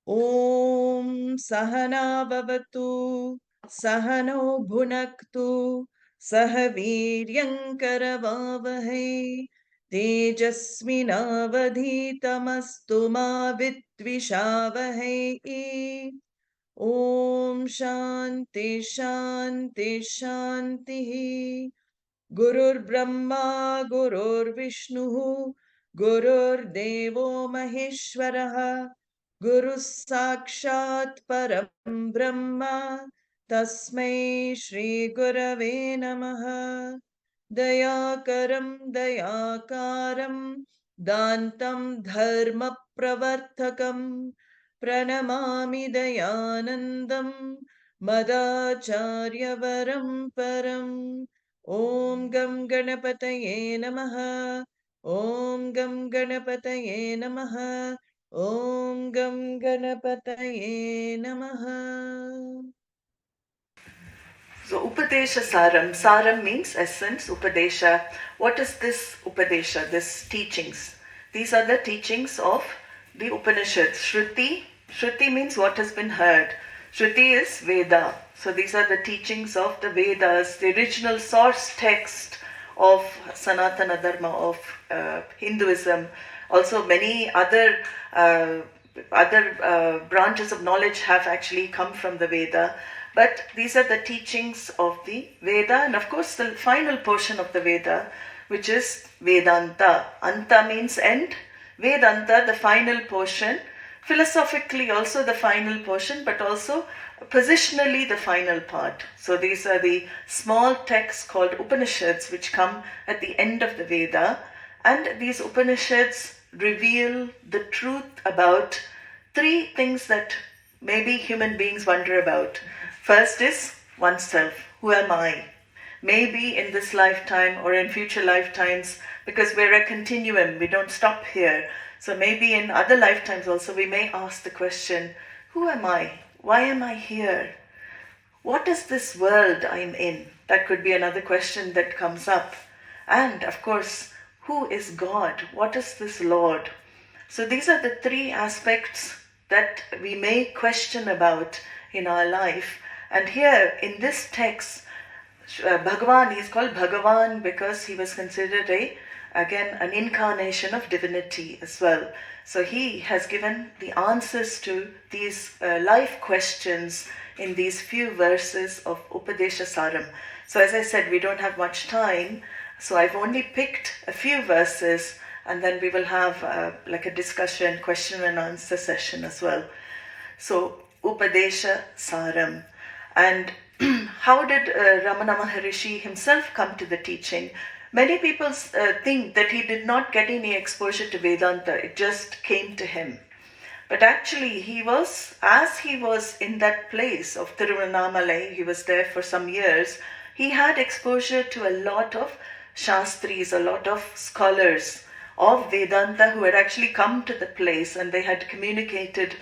Om Sahana Bhavatu Sahano Bhunaktu Sahaviryankaravavahai Tejasvinavadhitamastu ma vidvishavahai. Om Shanti Shanti Shanti. Gurur Brahma Gurur Vishnu Gurur Devo Maheshwaraha Guru Sakshat Param Brahma Tasmai Shri Gurave Namaha. Dayakaram Dayakaram Dantam Dharma Pravartakam Pranamami Dayanandam Madacharya Varam Param. Om Gam Ganapataye Namaha. Om Gam Ganapataye Namaha. Om Gam Ganapataye Namaha. So Upadesha Saram. Saram means essence, Upadesha. What is this Upadesha, this teachings? These are the teachings of the Upanishads. Shruti. Shruti means what has been heard. Shruti is Veda. So these are the teachings of the Vedas, the original source text of Sanatana Dharma, of Hinduism. Also many other branches of knowledge have actually come from the Veda. But these are the teachings of the Veda, and of course the final portion of the Veda, which is Vedānta. Anta means end. Vedānta, the final portion. Philosophically also the final portion, but also positionally the final part. So these are the small texts called Upanishads, which come at the end of the Veda. And these Upanishads reveal the truth about three things that maybe human beings wonder about. First is oneself. Who am I? Maybe in this lifetime or in future lifetimes, because we're a continuum, we don't stop here. So maybe in other lifetimes also we may ask the question, who am I? Why am I here? What is this world I'm in? That could be another question that comes up. And of course, who is God? What is this Lord? So these are the three aspects that we may question about in our life. And here in this text, Bhagavan, he is called Bhagavan because he was considered an incarnation of divinity as well. So he has given the answers to these life questions in these few verses of Upadesha Saram. So as I said, we don't have much time, so I've only picked a few verses, and then we will have like a discussion, question and answer session as well. So Upadesha Saram. And how did Ramana Maharishi himself come to the teaching? Many people think that he did not get any exposure to Vedanta, it just came to him. But actually as he was in that place of Tiruvannamalai, he was there for some years, he had exposure to a lot of Shastris, a lot of scholars of Vedanta who had actually come to the place, and they had communicated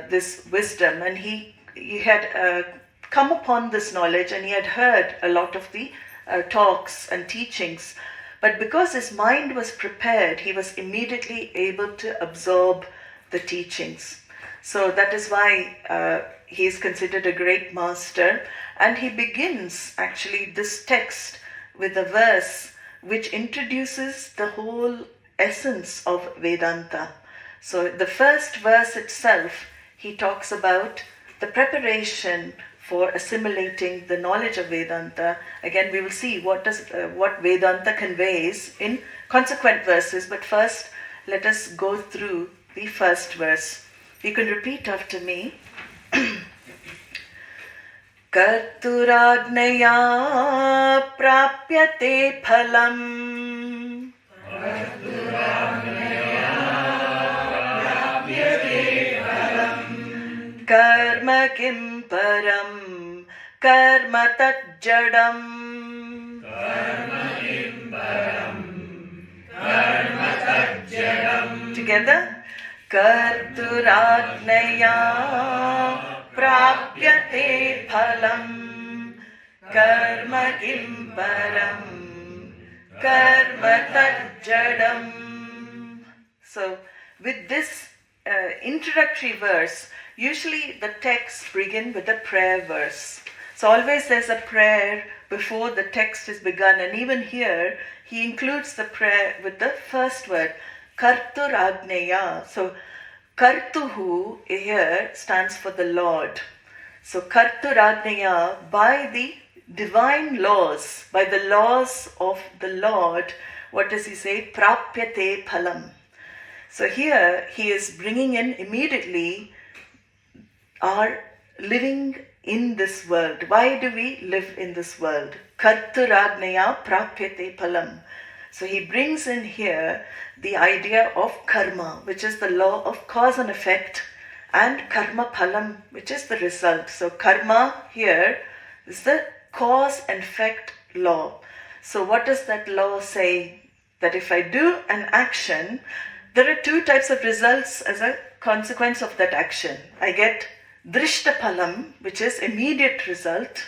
this wisdom, and he had come upon this knowledge, and he had heard a lot of the talks and teachings. But because his mind was prepared, he was immediately able to absorb the teachings. So that is why he is considered a great master. And he begins actually this text with a verse which introduces the whole essence of Vedanta. So the first verse itself, he talks about the preparation for assimilating the knowledge of Vedanta. Again, we will see what Vedanta conveys in consequent verses. But first, let us go through the first verse. You can repeat after me. Karturagneya prapyate phalam. Karma kim param, karma tajjadam. Together. Karturagneya prapyate phalam. karma kim param, karma tajjadam. So, with this introductory verse, usually the texts begin with a prayer verse. So always there's a prayer before the text is begun, and even here he includes the prayer with the first word, Karturagneya. So Kartuhu here stands for the Lord. So Karturagneya, by the divine laws, by the laws of the Lord, what does he say? Prapyate phalam. So here he is bringing in immediately our living in this world. Why do we live in this world? Karturagneya prapyate phalam. So he brings in here the idea of karma, which is the law of cause and effect, and karma phalam, which is the result. So karma here is the cause and effect law. So what does that law say? That if I do an action, there are two types of results as a consequence of that action. I get drishta phalam, which is immediate result,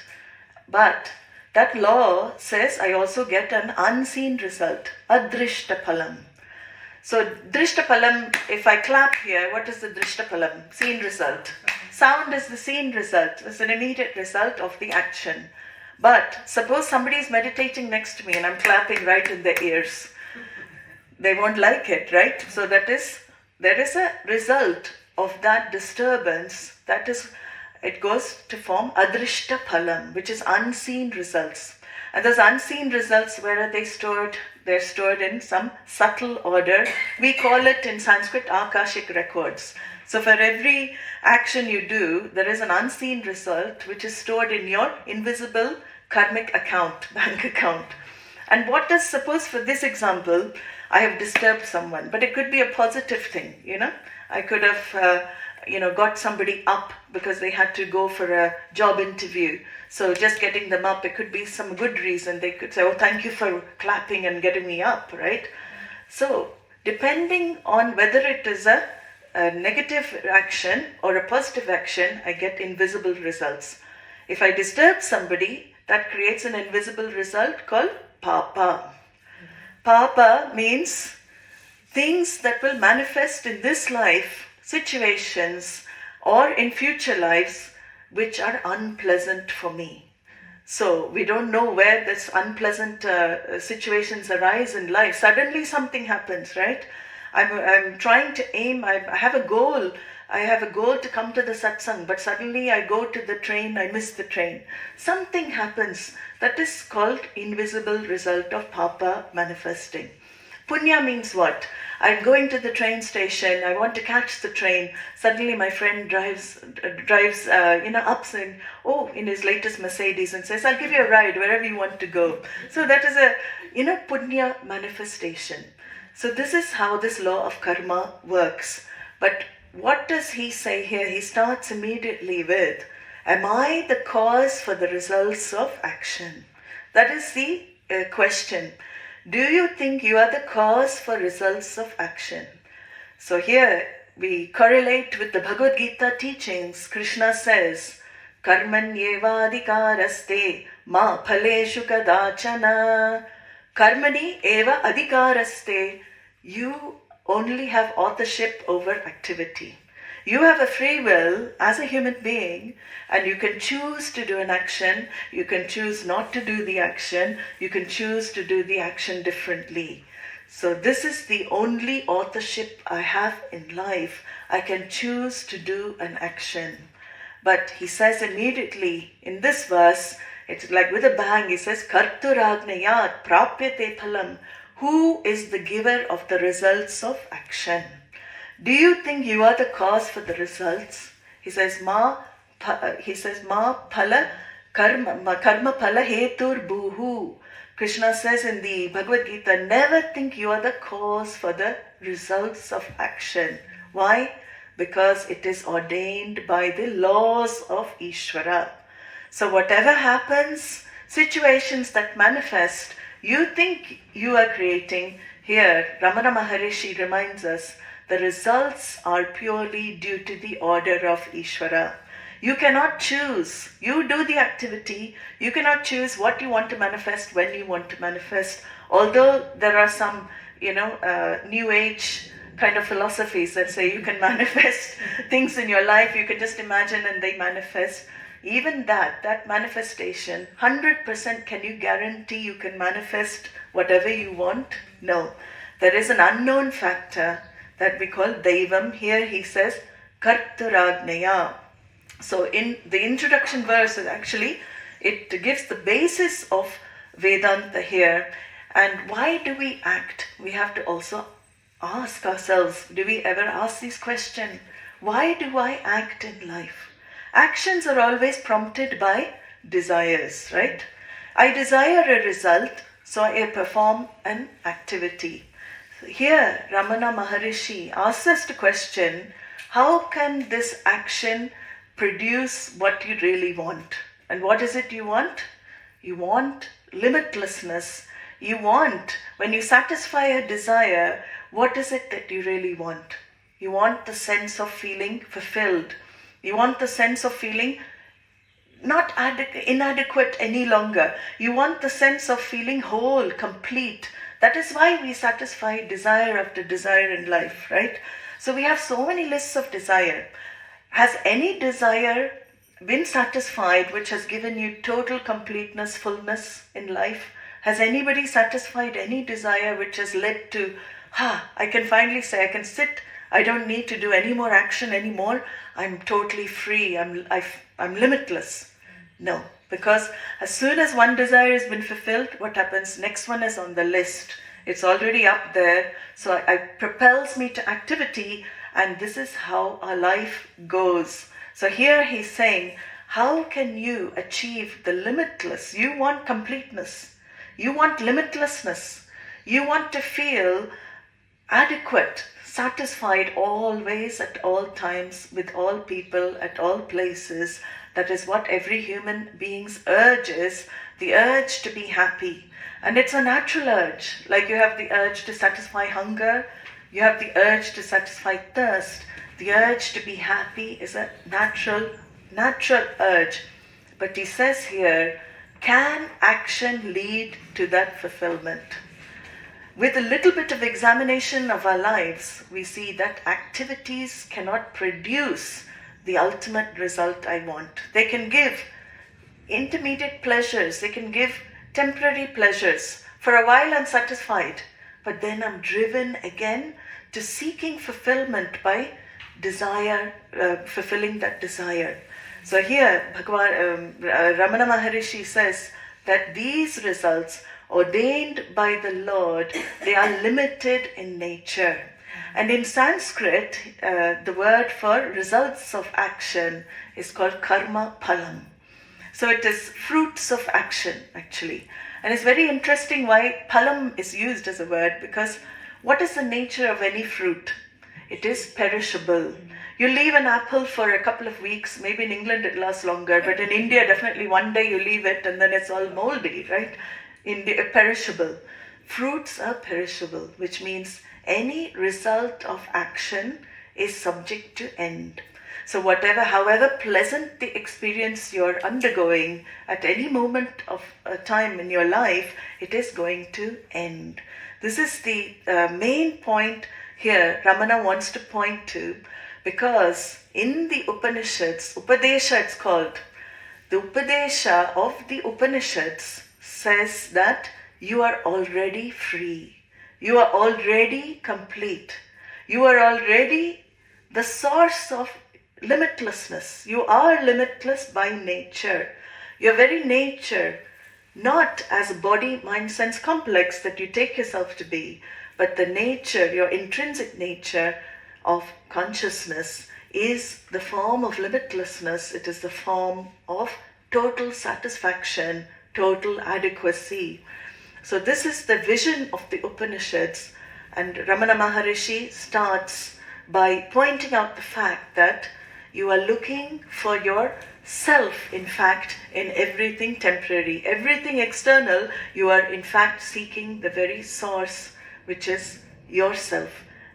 but that law says I also get an unseen result, adrishta phalam. So drishta phalam, if I clap here, what is the drishta phalam? Seen result. Sound is the seen result. It's an immediate result of the action. But suppose somebody is meditating next to me and I'm clapping right in their ears. They won't like it, right? So there is a result of that disturbance. That is, it goes to form adrishta phalam, which is unseen results. And those unseen results, where are they stored? They're stored in some subtle order. We call it in Sanskrit akashic records. So for every action you do, there is an unseen result which is stored in your invisible karmic account, bank account. And what does, suppose for this example, I have disturbed someone, but it could be a positive thing, I could have, got somebody up because they had to go for a job interview. So just getting them up, it could be some good reason. They could say, oh, thank you for clapping and getting me up, right? So depending on whether it is a negative action or a positive action, I get invisible results. If I disturb somebody, that creates an invisible result called papa. Papa means things that will manifest in this life, situations, or in future lives which are unpleasant for me. So we don't know where this unpleasant situations arise in life. Suddenly something happens, right? I'm trying to aim, I have a goal. I have a goal to come to the satsang, but suddenly I go to the train, I miss the train. Something happens. That is called invisible result of papa manifesting. Punya means what? I'm going to the train station, I want to catch the train. Suddenly my friend drives up in his latest Mercedes and says, I'll give you a ride wherever you want to go. So that is a, punya manifestation. So this is how this law of karma works. But what does he say here? He starts immediately with, am I the cause for the results of action? That is the question. Do you think you are the cause for results of action? So here we correlate with the Bhagavad Gita teachings. Krishna says, Karmanyevadhikaraste ma phaleshu kadachana. Karmani eva adhikaraste. You only have authorship over activity. You have a free will as a human being, and you can choose to do an action, you can choose not to do the action, you can choose to do the action differently. So this is the only authorship I have in life. I can choose to do an action. But he says immediately in this verse, it's like with a bang, he says, Karturagnayat prapyate phalam. Who is the giver of the results of action? Do you think you are the cause for the results? He says, ma phala karma phala hetur buhu. Krishna says in the Bhagavad Gita, never think you are the cause for the results of action. Why? Because it is ordained by the laws of Ishvara. So whatever happens, situations that manifest, you think you are creating. Here, Ramana Maharishi reminds us, the results are purely due to the order of Ishvara. You cannot choose. You do the activity. You cannot choose what you want to manifest, when you want to manifest. Although there are some, new age kind of philosophies that say you can manifest things in your life, you can just imagine and they manifest. Even that manifestation, 100% can you guarantee you can manifest whatever you want? No. There is an unknown factor that we call Devam. Here he says, Kartaragneya. So in the introduction verse, actually, it gives the basis of Vedanta here. And why do we act? We have to also ask ourselves, do we ever ask this question? Why do I act in life? Actions are always prompted by desires, right? I desire a result, so I perform an activity. Here, Ramana Maharishi asks us to question, how can this action produce what you really want? And what is it you want? You want limitlessness. You want, when you satisfy a desire, what is it that you really want? You want the sense of feeling fulfilled. You want the sense of feeling not inadequate any longer. You want the sense of feeling whole, complete. That is why we satisfy desire after desire in life, right? So we have so many lists of desire. Has any desire been satisfied which has given you total completeness, fullness in life? Has anybody satisfied any desire which has led to, I can finally say, I can sit, I don't need to do any more action anymore, I'm totally free, I'm limitless? No, because as soon as one desire has been fulfilled, what happens? Next one is on the list. It's already up there, so it propels me to activity, and this is how our life goes. So here he's saying, how can you achieve the limitless? You want completeness. You want limitlessness. You want to feel adequate, satisfied always, at all times, with all people, at all places. That is what every human being's urge is, the urge to be happy. And it's a natural urge. Like you have the urge to satisfy hunger, you have the urge to satisfy thirst. The urge to be happy is a natural urge. But he says here, can action lead to that fulfillment? With a little bit of examination of our lives, we see that activities cannot produce the ultimate result I want. They can give intermediate pleasures, they can give temporary pleasures. For a while I'm satisfied, but then I'm driven again to seeking fulfillment by desire, fulfilling that desire. So here, Ramana Maharishi says that these results ordained by the Lord, they are limited in nature. And in Sanskrit, the word for results of action is called karma phalam. So it is fruits of action, actually. And it's very interesting why phalam is used as a word, because what is the nature of any fruit? It is perishable. You leave an apple for a couple of weeks, maybe in England it lasts longer, but in India definitely one day you leave it and then it's all moldy, right? Perishable. Fruits are perishable, which means any result of action is subject to end. So however pleasant the experience you're undergoing at any moment of time in your life, it is going to end. This is the main point here Ramana wants to point to, because in the Upanishads, Upadesha it's called, the Upadesha of the Upanishads says that you are already free. You are already complete. You are already the source of limitlessness. You are limitless by nature. Your very nature, not as a body, mind, sense complex that you take yourself to be, but the nature, your intrinsic nature of consciousness is the form of limitlessness. It is the form of total satisfaction, total adequacy. So this is the vision of the Upanishads, and Ramana Maharishi starts by pointing out the fact that you are looking for yourself, in fact, in everything temporary. Everything external, you are in fact seeking the very source, which is yourself.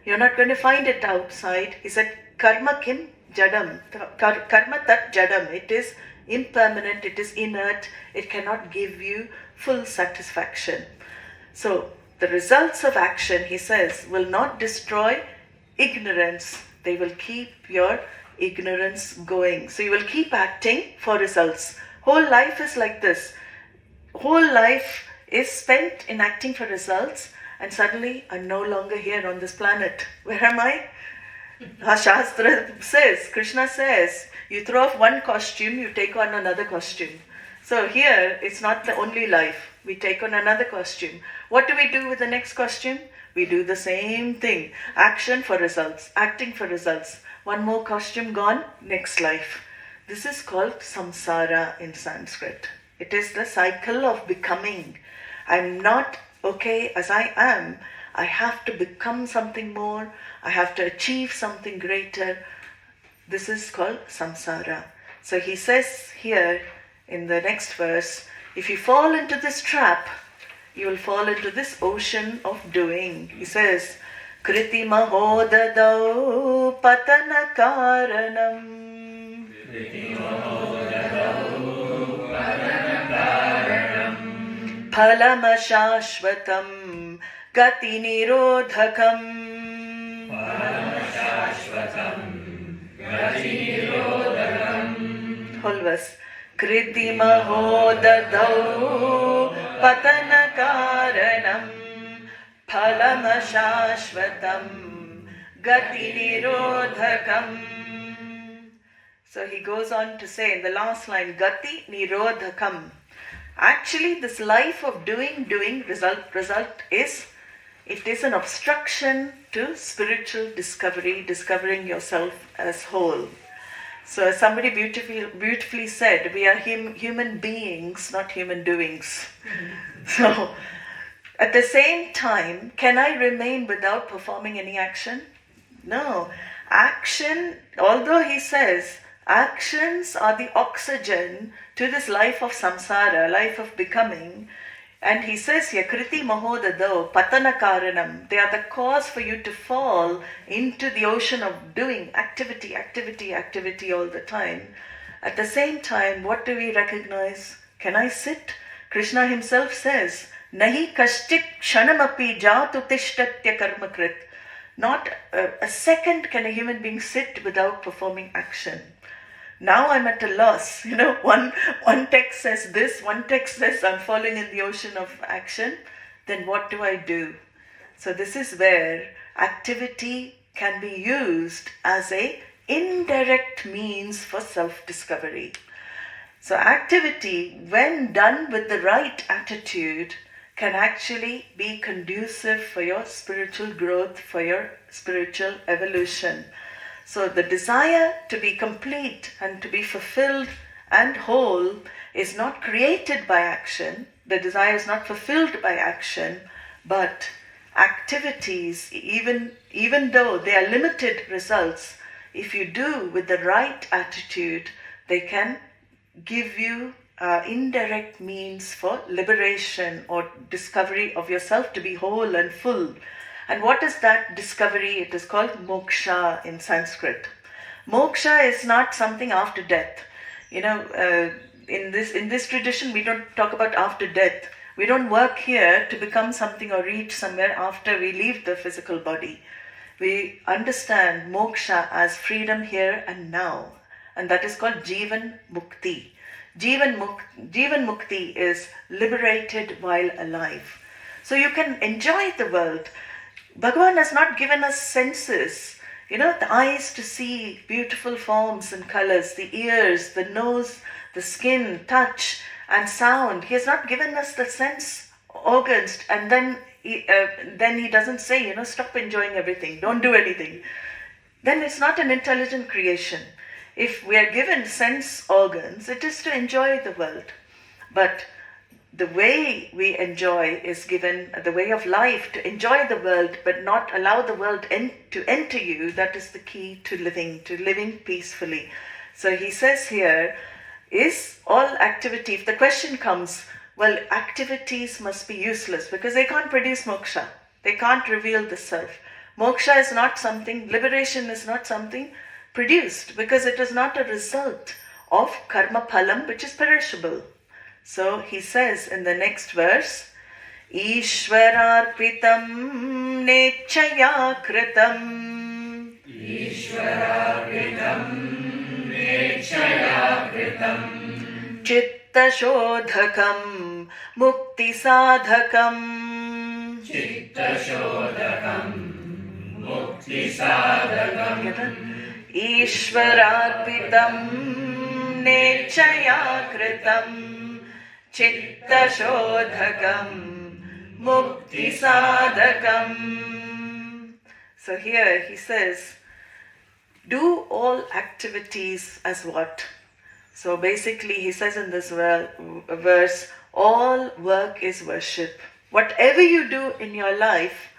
You're not going to find it outside. He said, karma kim jadam. Karma tat jadam. It is impermanent, it is inert, it cannot give you full satisfaction. So, the results of action, he says, will not destroy ignorance. They will keep your ignorance going. So, you will keep acting for results. Whole life is like this. Whole life is spent in acting for results, and suddenly I'm no longer here on this planet. Where am I? Shastra says, Krishna says, you throw off one costume, you take on another costume. So here, it's not the only life. We take on another costume. What do we do with the next costume? We do the same thing. Action for results, acting for results. One more costume gone, next life. This is called samsara in Sanskrit. It is the cycle of becoming. I'm not okay as I am. I have to become something more. I have to achieve something greater. This is called samsara. So he says here in the next verse, if you fall into this trap, you will fall into this ocean of doing. He says, Kriti mahodadau patana karanam. Phalama shashvatam gati nirodhakam. Whole verse. Kriti mahodadau patana karanam phalama shashvatam gati nirodhakam. So he goes on to say in the last line, gati nirodhakam. Actually, this life of doing, result is, it is an obstruction to spiritual discovery, discovering yourself as whole. So as somebody beautifully said, we are human beings, not human doings. So at the same time, can I remain without performing any action? No. Action, although he says, actions are the oxygen to this life of samsara, life of becoming. And he says here, Kriti mahodadau patana karanam. They are the cause for you to fall into the ocean of doing, activity all the time. At the same time, what do we recognize? Can I sit? Krishna himself says, Nahi kashchit kshanamapi jatu tishtatya karmakrit. Not a second can a human being sit without performing action. Now I'm at a loss. One text says this, one text says I'm falling in the ocean of action. Then what do I do? So this is where activity can be used as a indirect means for self-discovery. So activity, when done with the right attitude, can actually be conducive for your spiritual growth, for your spiritual evolution. So the desire to be complete and to be fulfilled and whole is not created by action. The desire is not fulfilled by action, but activities, even though they are limited results, if you do with the right attitude, they can give you indirect means for liberation or discovery of yourself to be whole and full. And what is that discovery? It is called moksha in Sanskrit. Moksha is not something after death. In this tradition, we don't talk about after death. We don't work here to become something or reach somewhere after we leave the physical body. We understand moksha as freedom here and now. And that is called Jivan Mukti. Jivan Mukti is liberated while alive. So you can enjoy the world. Bhagavan has not given us senses, the eyes to see beautiful forms and colors, the ears, the nose, the skin, touch and sound. He has not given us the sense organs, and then he doesn't say, stop enjoying everything, don't do anything. Then it's not an intelligent creation. If we are given sense organs, it is to enjoy the world. But the way we enjoy is given, the way of life, to enjoy the world but not allow the world to enter you. That is the key to living peacefully. So he says here, is all activity, if the question comes, well, activities must be useless because they can't produce moksha. They can't reveal the self. Moksha is not something, liberation is not something produced, because it is not a result of karma phalam, which is perishable. So he says in the next verse, Ishwararpitam nechaya kritam. Ishwararpitam nechaya kritam. Chitta shodhakam mukti sadhakam. Chitta shodhakam mukti sadhakam. Ishwararpitam nechaya kritam. Chitta shodhakam mukti sadhakam. So here he says, do all activities as what? So basically he says in this verse, all work is worship. Whatever you do in your life,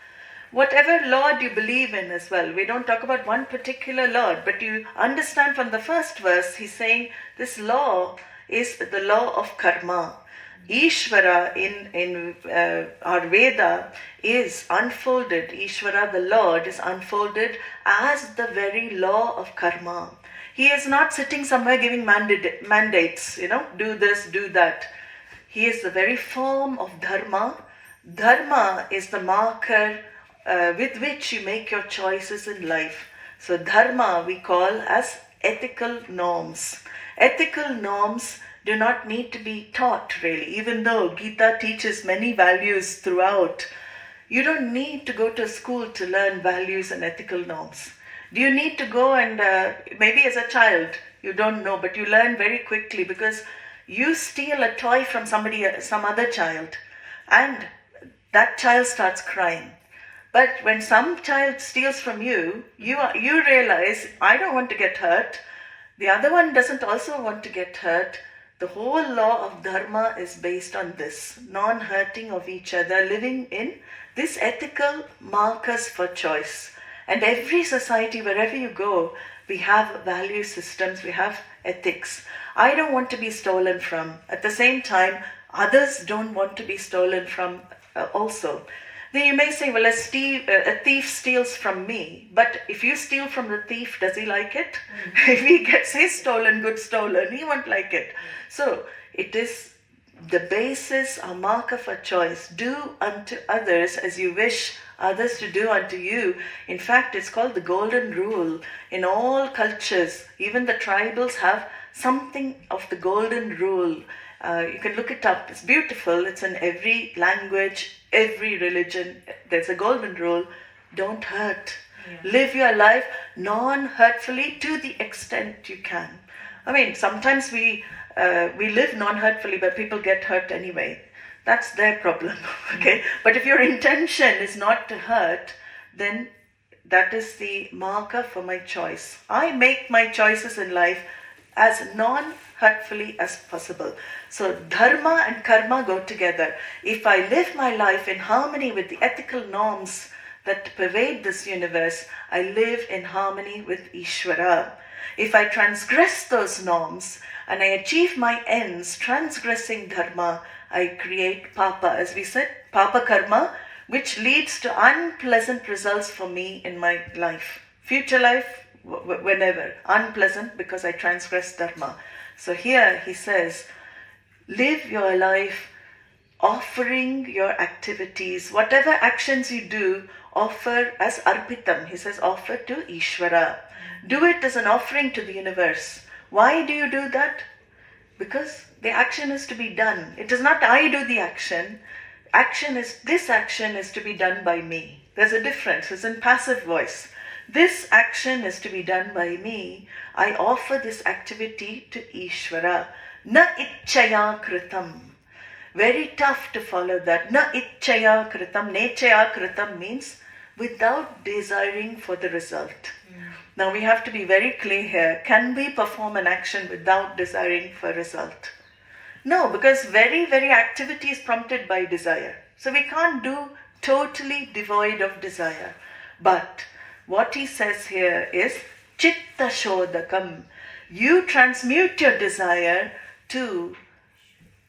whatever Lord you believe in as well. We don't talk about one particular Lord, but you understand from the first verse, he's saying this law is the law of karma. Ishvara in our Veda is unfolded. Ishvara, the Lord, is unfolded as the very law of karma. He is not sitting somewhere giving mandates, do this, do that. He is the very form of dharma. Dharma is the marker with which you make your choices in life. So dharma we call as ethical norms. Ethical norms do not need to be taught really, even though Gita teaches many values throughout. You don't need to go to school to learn values and ethical norms. Do you need to go and maybe as a child you don't know, but you learn very quickly because you steal a toy from some other child, and that child starts crying. But when some child steals from you, you realize, I don't want to get hurt. The other one doesn't also want to get hurt. The whole law of dharma is based on this, non-hurting of each other, living in this ethical markers for choice. And every society, wherever you go, we have value systems, we have ethics. I don't want to be stolen from. At the same time, others don't want to be stolen from also. Then you may say, well, a thief steals from me. But if you steal from the thief, does he like it? If he gets his stolen goods stolen, he won't like it. So it is the basis or marker for choice. Do unto others as you wish others to do unto you. In fact, it's called the golden rule. In all cultures, even the tribals have something of the golden rule. You can look it up. It's beautiful. It's in every language, every religion. There's a golden rule. Don't hurt. Yeah. Live your life non-hurtfully to the extent you can. I mean, sometimes we live non-hurtfully, but people get hurt anyway. That's their problem, okay? But if your intention is not to hurt, then that is the marker for my choice. I make my choices in life as non-hurtfully as possible. So dharma and karma go together. If I live my life in harmony with the ethical norms that pervade this universe, I live in harmony with Ishvara. If I transgress those norms and I achieve my ends transgressing dharma, I create papa, as we said, papa karma, which leads to unpleasant results for me in my life. Future life, whenever. Unpleasant because I transgress dharma. So here he says, live your life offering your activities. Whatever actions you do, offer as arpitam. He says, offer to Ishvara. Do it as an offering to the universe. Why do you do that? Because the action is to be done. It is not I do the action. This action is to be done by me. There's a difference. It's in passive voice. This action is to be done by me. I offer this activity to Ishvara. Na itchaya kritam. Very tough to follow that. Na itchaya kritam. Nechaya kritam means without desiring for the result. Now we have to be very clear here. Can we perform an action without desiring for a result? No, because very activity is prompted by desire. So we can't do totally devoid of desire. But what he says here is chitta shodakam. You transmute your desire to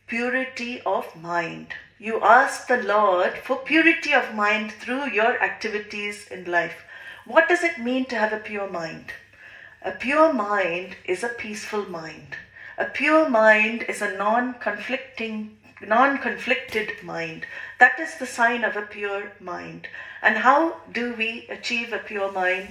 purity of mind. You ask the Lord for purity of mind through your activities in life. What does it mean to have a pure mind? A pure mind is a peaceful mind. A pure mind is a non-conflicted mind. That is the sign of a pure mind. And how do we achieve a pure mind?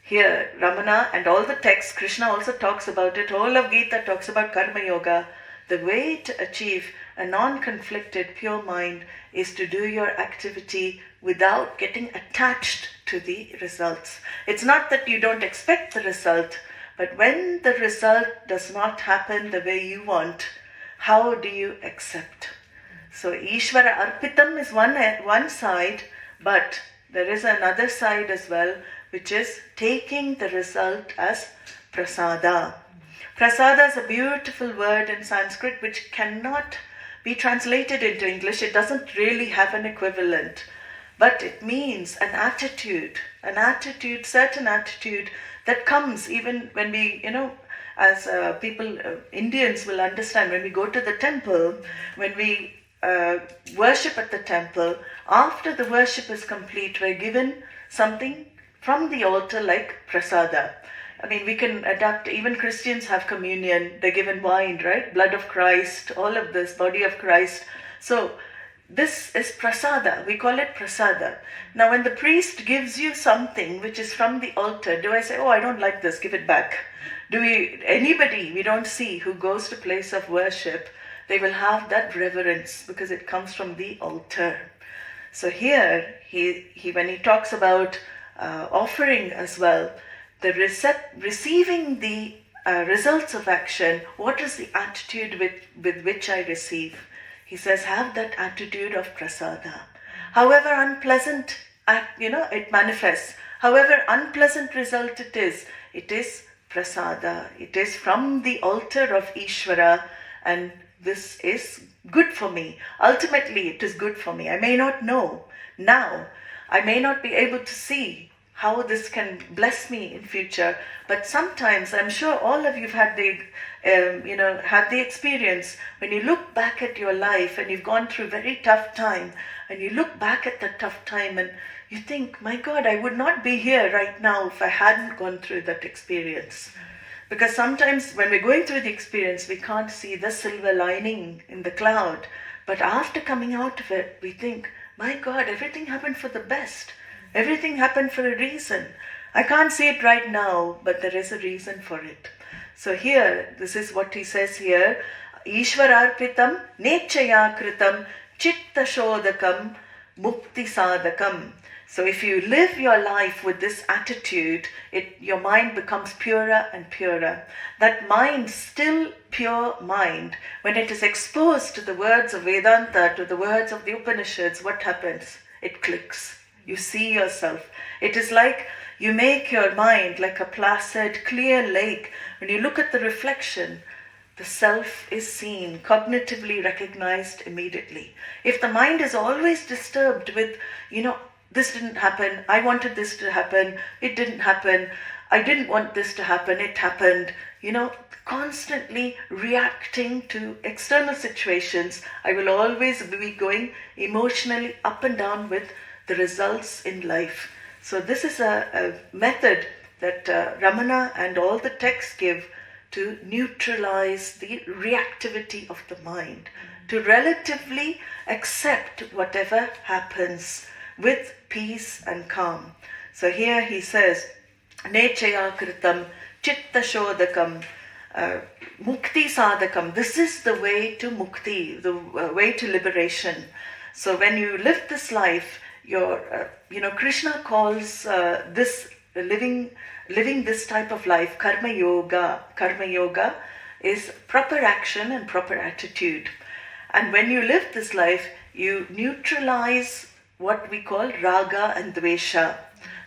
Here, Ramana and all the texts, Krishna also talks about it. All of Gita talks about Karma Yoga. The way to achieve a non-conflicted, pure mind is to do your activity without getting attached to the results. It's not that you don't expect the result, but when the result does not happen the way you want, how do you accept? So Ishvara Arpitam is one side, but there is another side as well, which is taking the result as prasada. Prasada is a beautiful word in Sanskrit which cannot be translated into English. It doesn't really have an equivalent, but it means an attitude, certain attitude that comes even when we, as people, Indians will understand, when we go to the temple, when we worship at the temple, after the worship is complete, we're given something from the altar like prasada. I mean, we can adapt, even Christians have communion, they're given wine, right? Blood of Christ, all of this, body of Christ. So this is prasada, we call it prasada. Now when the priest gives you something which is from the altar, do I say, oh, I don't like this, give it back? Anybody we don't see who goes to place of worship, they will have that reverence because it comes from the altar. So here, when he talks about offering as well, the receiving the results of action, what is the attitude with which I receive? He says, have that attitude of prasada. However unpleasant, it manifests. However unpleasant result it is prasada. It is from the altar of Ishvara, and this is good for me. Ultimately, it is good for me. I may not know now. I may not be able to see how this can bless me in future, but sometimes I'm sure all of you've had the experience when you look back at your life and you've gone through very tough time, and you look back at that tough time and you think, my God, I would not be here right now if I hadn't gone through that experience. Because sometimes when we're going through the experience, we can't see the silver lining in the cloud. But after coming out of it, we think, my God, everything happened for the best. Everything happened for a reason. I can't see it right now, but there is a reason for it. So here, this is what he says here. Ishvararpitam nechaya kritam chitta shodakam mukti sadakam. So if you live your life with this attitude, your mind becomes purer and purer. That mind, still pure mind, when it is exposed to the words of Vedānta, to the words of the Upanishads, what happens? It clicks. You see yourself. It is like you make your mind like a placid, clear lake. When you look at the reflection, the self is seen, cognitively recognized immediately. If the mind is always disturbed with, this didn't happen, I wanted this to happen, it didn't happen, I didn't want this to happen, it happened, constantly reacting to external situations, I will always be going emotionally up and down with the results in life. So this is a method that Ramana and all the texts give to neutralize the reactivity of the mind, to relatively accept whatever happens with peace and calm. So here he says, Nechaya kritam chitta shodakam mukti sadakam. This is the way to mukti, the way to liberation. So when you live this life, Krishna calls this living this type of life karma yoga. Karma yoga is proper action and proper attitude. And when you live this life, you neutralize what we call raga and dvesha.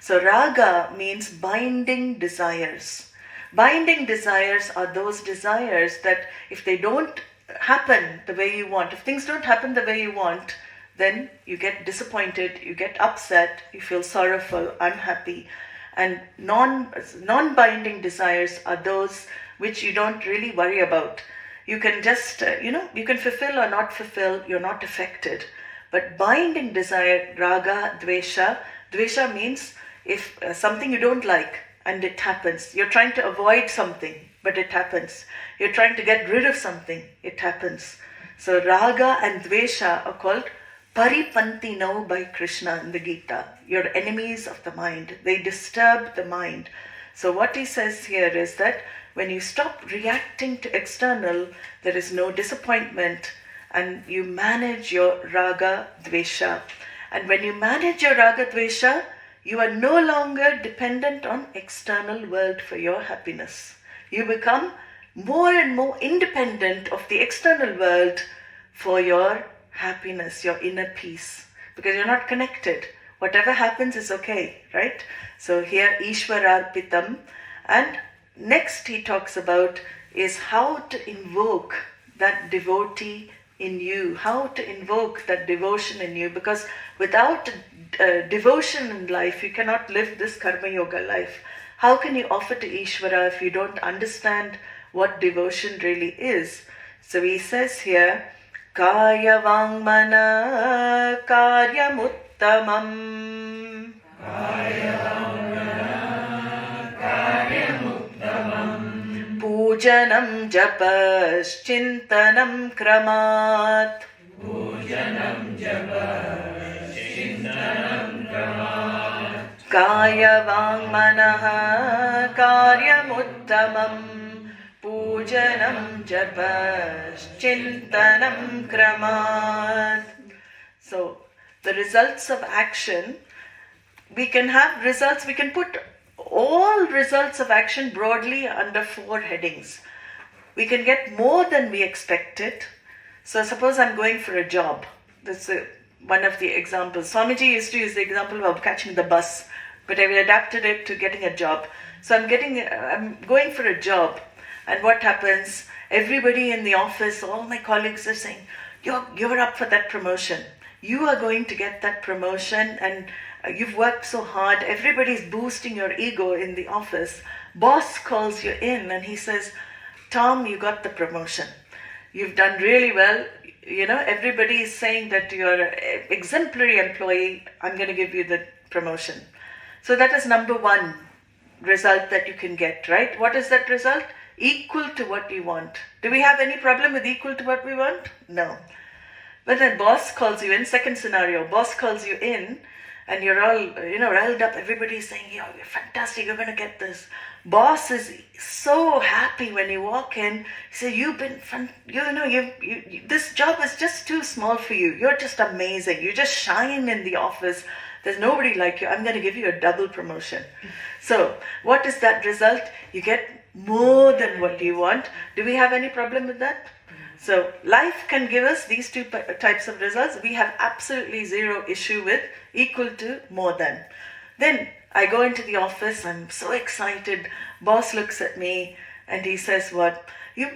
So raga means binding desires. Binding desires are those desires that if they don't happen the way you want, if things don't happen the way you want, then you get disappointed, you get upset, you feel sorrowful, unhappy. And non-binding desires are those which you don't really worry about. You can just, you can fulfill or not fulfill, you're not affected. But binding desire, raga, dvesha means if something you don't like, and it happens. You're trying to avoid something, but it happens. You're trying to get rid of something, it happens. So raga and dvesha are called paripantino by Krishna in the Gita. You're enemies of the mind. They disturb the mind. So what he says here is that when you stop reacting to external, there is no disappointment, and you manage your raga dvesha. And when you manage your raga dvesha, you are no longer dependent on external world for your happiness. You become more and more independent of the external world for your happiness, your inner peace, because you're not connected. Whatever happens is okay, right? So here Ishwararpitam, and next he talks about is how to invoke that devotee in you, how to invoke that devotion in you, because without devotion in life, you cannot live this karma yoga life. How can you offer to Ishvara if you don't understand what devotion really is? So he says here, Kaya Vangmana Karyamuttamam. Pujanam japas chintanam kramat. Kaya vangmanaha karyamuttamam. Pujanam japas chintanam kramat. So, the results of action, we can have results, we can put all results of action broadly under 4 headings. We can get more than we expected. So suppose I'm going for a job. That's one of the examples. Swamiji used to use the example of catching the bus, but I adapted it to getting a job. So I'm going for a job, and what happens? Everybody in the office, all my colleagues are saying, you're up for that promotion. You are going to get that promotion, and you've worked so hard. Everybody's boosting your ego in the office. Boss calls you in and he says, Tom, you got the promotion. You've done really well. Everybody is saying that you're an exemplary employee. I'm going to give you the promotion. So that is number 1 result that you can get, right? What is that result? Equal to what you want. Do we have any problem with equal to what we want? No. But then boss calls you in, second scenario, boss calls you in, and you're all, riled up. Everybody's saying, you're fantastic, you're going to get this. Boss is so happy when you walk in. He says, you've been fun, this job is just too small for you. You're just amazing. You just shine in the office. There's nobody like you. I'm going to give you a double promotion. So, what is that result? You get more than what you want. Do we have any problem with that? So life can give us these 2 types of results. We have absolutely zero issue with equal to, more than. Then I go into the office, I'm so excited. Boss looks at me and he says, what? You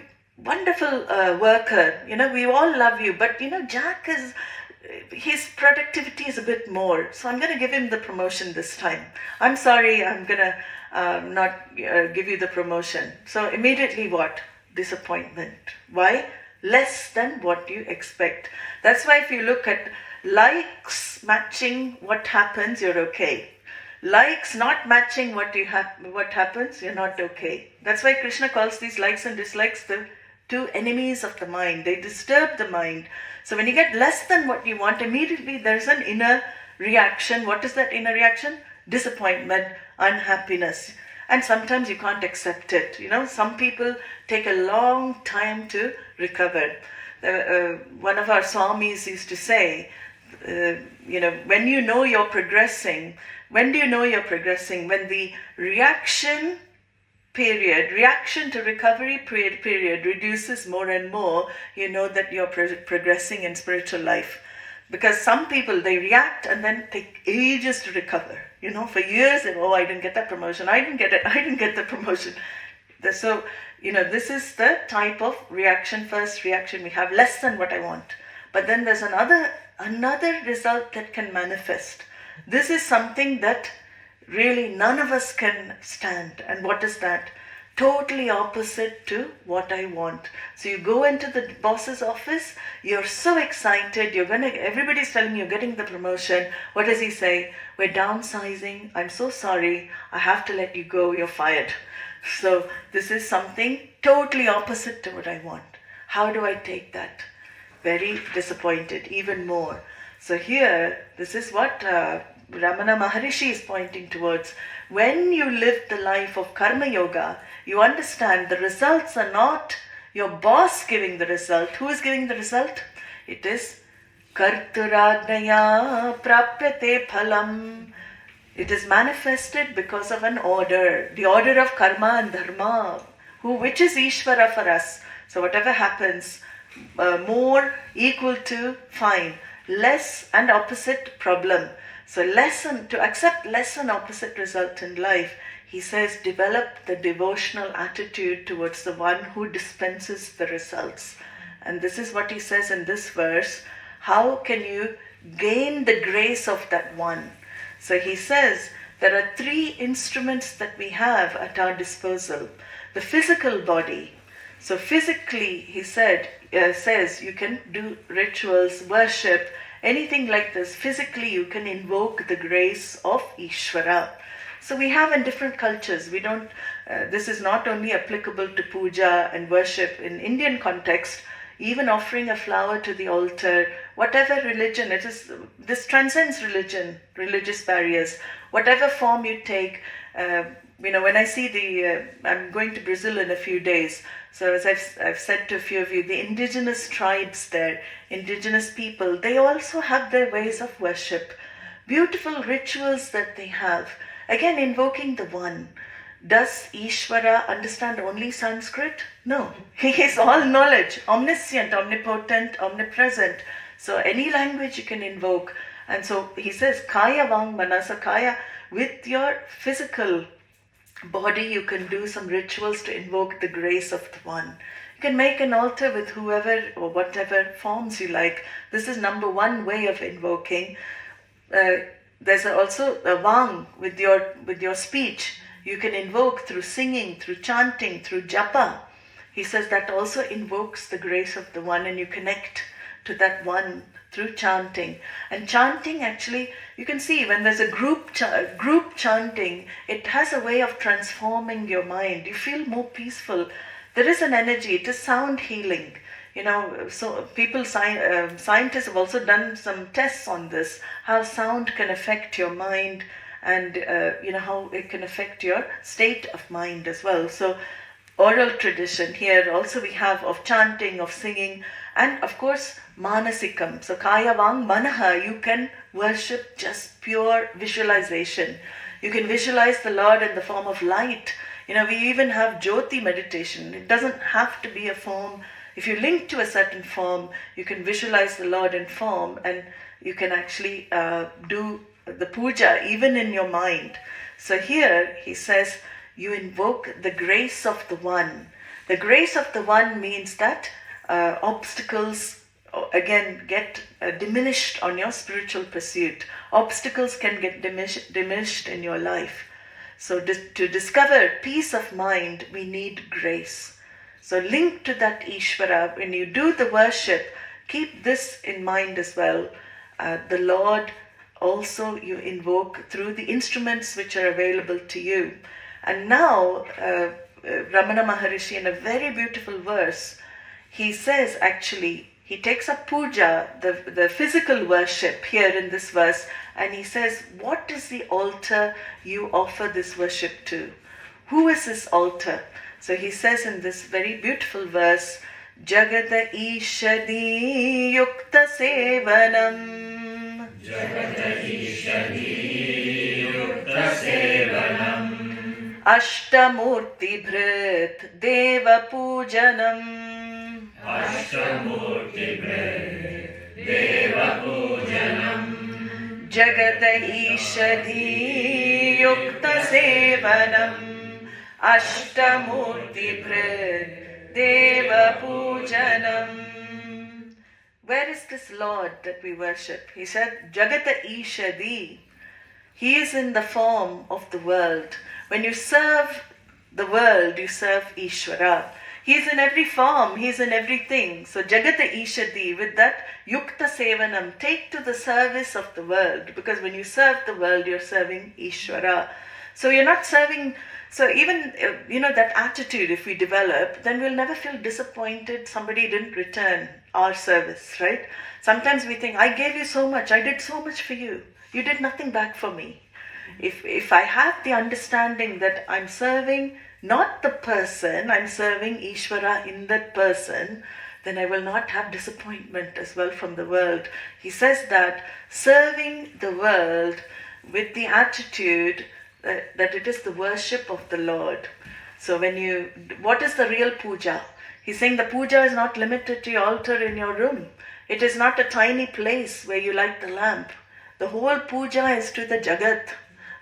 wonderful worker, we all love you, but Jack his productivity is a bit more. So I'm going to give him the promotion this time. I'm sorry, I'm going to not give you the promotion. So immediately what? Disappointment. Why? Less than what you expect. That's why if you look at likes matching what happens, you're okay. Likes not matching what happens, you're not okay. That's why Krishna calls these likes and dislikes the 2 enemies of the mind. They disturb the mind. So when you get less than what you want, immediately there's an inner reaction. What is that inner reaction? Disappointment, unhappiness. And sometimes you can't accept it. Some people take a long time to recover. One of our Swamis used to say, when you know you're progressing, when do you know you're progressing? When the reaction to recovery period reduces more and more, you know that you're progressing in spiritual life. Because some people, they react and then take ages to recover. For years, I didn't get that promotion, I didn't get the promotion. So, this is the type of first reaction we have, less than what I want. But then there's another result that can manifest. This is something that really none of us can stand. And what is that? totally opposite to what I want. So you go into the boss's office, you're so excited, everybody's telling you you're getting the promotion. What does he say? We're downsizing, I'm so sorry, I have to let you go, you're fired. So this is something totally opposite to what I want. How do I take that? Very disappointed, even more. So here, this is what Ramana Maharishi is pointing towards. When you live the life of Karma Yoga, you understand the results are not your boss giving the result. Who is giving the result? It is Karturagnaya Prapyate Phalam. It is manifested because of an order, the order of karma and dharma, which is Ishvara for us. So whatever happens, more equal to fine, less and opposite problem. So to accept less and opposite result in life, he says, develop the devotional attitude towards the one who dispenses the results. And this is what he says in this verse. How can you gain the grace of that one? So he says, there are 3 instruments that we have at our disposal. The physical body. So physically, he says you can do rituals, worship, anything like this. Physically, you can invoke the grace of Ishvara. So we have in different cultures. This is not only applicable to puja and worship in Indian context, even offering a flower to the altar, whatever religion it is, this transcends religious barriers. Whatever form you take, when I see I'm going to Brazil in a few days. So as I've said to a few of you, the indigenous tribes there, indigenous people, they also have their ways of worship. Beautiful rituals that they have. Again, invoking the one. Does Ishvara understand only Sanskrit? No. He is all knowledge, omniscient, omnipotent, omnipresent. So any language you can invoke. And so he says, Kaya Vang Manasa Kaya, with your physical body you can do some rituals to invoke the grace of the one. You can make an altar with whoever or whatever forms you like. This is number 1 way of invoking. There's also a Vang with your speech. You can invoke through singing, through chanting, through japa. He says that also invokes the grace of the one, and you connect to that one through chanting. And chanting, actually, you can see when there's a group chanting, it has a way of transforming your mind. You feel more peaceful. There is an energy. It is sound healing. So scientists have also done some tests on this, how sound can affect your mind, and how it can affect your state of mind as well. So oral tradition here also we have of chanting, of singing, and of course manasikam. So kaya vang manaha, you can worship just pure visualization. You can visualize the Lord in the form of light. We even have jyoti meditation. It doesn't have to be a form. If you link to a certain form, you can visualize the Lord in form, and you can actually do the puja even in your mind. So here he says you invoke the grace of the one. The grace of the one means that obstacles again get diminished on your spiritual pursuit. Obstacles can get diminished in your life. So to discover peace of mind, we need grace. So link to that Ishvara. When you do the worship, keep this in mind as well. The Lord also you invoke through the instruments which are available to you. And now Ramana Maharishi, in a very beautiful verse, he says actually, he takes up puja, the physical worship here in this verse, and he says, what is the altar you offer this worship to? Who is this altar? So he says in this very beautiful verse, Jagata Ishadi Yukta Sevanam. Jagata Ishadi Yukta Sevanam. Ashtamurti Bhrit Deva Pujanam. Ashtamurti Bhrit Deva Pujanam. Jagata Ishadi Yukta Sevanam. Ashtamurti Bhrit Deva Pujanam. Where is this Lord that we worship? He said, Jagata Ishadi. He is in the form of the world. When you serve the world, you serve Ishvara. He is in every form, he is in everything. So Jagata Ishati, with that Yukta Sevanam, take to the service of the world. Because when you serve the world, you're serving Ishvara. So you're not serving, so even, that attitude, if we develop, then we'll never feel disappointed somebody didn't return our service, right? Sometimes we think, I gave you so much, I did so much for you. You did nothing back for me. If I have the understanding that I'm serving not the person, I'm serving Ishvara in that person, then I will not have disappointment as well from the world. He says that serving the world with the attitude that it is the worship of the Lord. So what is the real puja? He's saying the puja is not limited to your altar in your room. It is not a tiny place where you light the lamp. The whole puja is to the Jagat.